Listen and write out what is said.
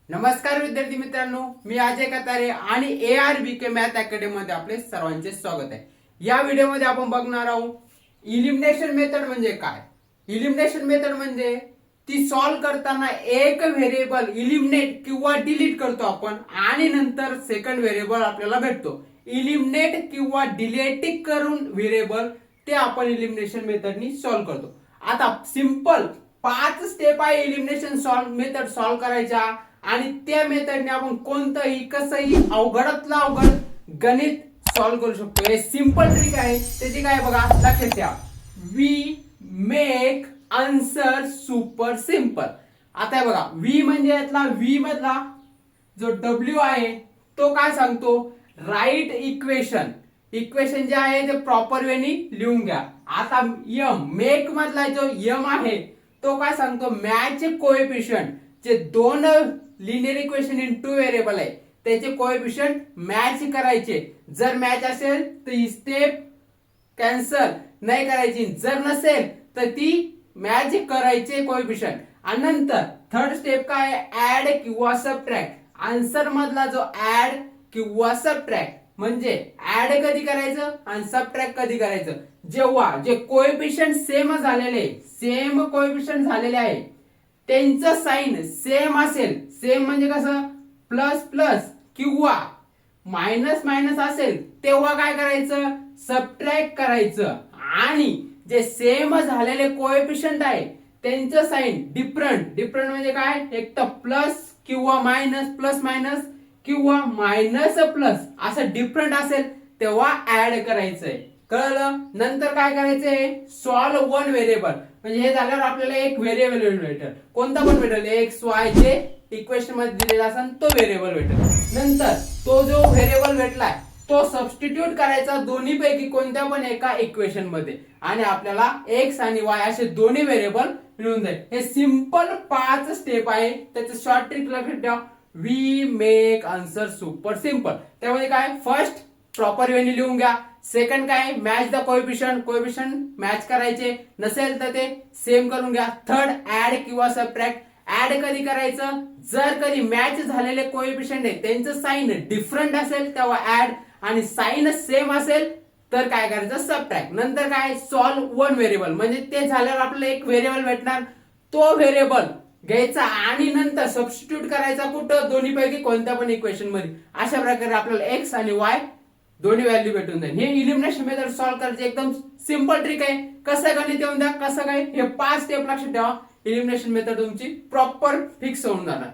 नमस्कार विद्यार्थी मित्रांनो, मी अजय कतारे आणि ARBK मॅथ अकॅडमी मध्ये आपले सर्वांचे स्वागत आहे। या व्हिडिओमध्ये आपण बघणार आहोत इलिमिनेशन मेथड म्हणजे काय। इलिमिनेशन मेथड म्हणजे ती सॉल्व करताना एक व्हेरिएबल इलिमिनेट किंवा डिलीट करतो आपण आणि नंतर सेकंड व्हेरिएबल आपल्याला भेटतो। इलिमिनेट किंवा डिलीट करून व्हेरिएबल ते आपण इलिमिनेशन मेथडनी सॉल्व करतो। आता सिंपल 5 स्टेप आहे इलिमिनेशन मेथड सॉल्व करायच्या आणि त्या मेथडने आपण कोणतंही कसंही अवघडातलं अवघड गणित सॉल्व करू शकतो। हे सिंपल ट्रिक आहे, त्याची काय बघा, लक्षात ठेवा। We make answer super simple. आता बघा, वी म्हणजे यातला व्ही मधला जो डब्ल्यू आहे तो काय सांगतो, राईट इक्वेशन। इक्वेशन जे आहे ते प्रॉपर वेनी लिहून घ्या। आता यम मेक मधला जो यम आहे तो काय सांगतो, मॅच कोएफिशिएंट जे दोन linear equation in two variable आहे त्याचे कोएफिशिएंट मॅच करायचे। जर मॅच असेल तर ही स्टेप कॅन्सल नाही करायची, जर नसेल तर ती मॅच करायचे कोएफिशिएंट। आणि नंतर थर्ड स्टेप काय, ऍड किंवा सबट्रॅक्ट। आन्सर मधला जो ऍड किंवा सबट्रॅक्ट म्हणजे ऍड कधी करायचं आणि सबट्रॅक्ट कधी करायचं, जेव्हा जे कोएफिशिएंट सेम झालेले, सेम कोएफिशिएंट झालेले आहे त्यांचं साइन सेम असेल, सेम म्हणजे कसं, प्लस प्लस किंवा मायनस मायनस असेल तेव्हा काय करायचं, सबट्रॅक्ट करायचं। आणि जे सेम झालेले कोएफिशिएंट आहे त्यांचं साइन डिफरंट, डिफरंट म्हणजे काय, एक तर प्लस किंवा मायनस, प्लस मायनस किंवा मायनस प्लस असं डिफरंट असेल तेव्हा ऍड करायचंय। कळलं? नंतर काय करायचंय, सॉल्व वन व्हेरिएबल। म्हणजे हे झाल्यावर आपल्याला एक व्हेरिएबल भेटेल, कोणता पण भेटेल, एक्स वाय जे इक्वेशन मध्ये दिलेला असेल तो व्हेरिएबल भेटेल। नंतर तो जो व्हेरिएबल भेटलाय तो सबस्टिट्यूट करायचा दोन्ही पैकी कोणत्या पण एका इक्वेशन मध्ये आणि आपल्याला एक्स आणि वाय असे दोन्ही व्हेरिएबल मिळून जाईल। हे सिंपल 5 स्टेप आहे, त्याचं शॉर्ट ट्रिक लक्षात ठेवा। We make answer super simple. त्यामध्ये काय, फर्स्ट प्रॉपर वेनी लिहून घ्या, सेकंड काय, match the coefficient, coefficient match करायचे, नसेल तर ते सेम करून घ्या। थर्ड ऍड किंवा सबट्रॅक्ट, ऍड कधी करायचं, जर कधी मॅच झालेले कोएफिशिएंट आहे त्यांचं साइन डिफरंट असेल तेव्हा ऍड आणि साइन सेम असेल तर काय करायचं, सबट्रॅक्ट। नंतर काय, सॉल्व वन व्हेरिएबल म्हणजे ते झाल्यावर आपल्याला एक व्हेरिएबल भेटणार, तो व्हेरिएबल घ्यायचा आणि नंतर सबस्टिट्यूट करायचा कुठं, दोन्ही पैकी कोणत्या पण इक्वेशन मध्ये। अशा प्रकारे आपल्याला एक्स आणि वाय दोन्ही व्हॅल्यू भेटून जाईल। हे इलिमिनेशन मेथड सॉल्व करायचे एकदम सिंपल ट्रिक आहे। कसं गणित येऊन द्या, कसं काय, हे 5 स्टेप लक्षात ठेवा, इलिमिनेशन मेथड तुमची प्रॉपर फिक्स होऊन जाणार।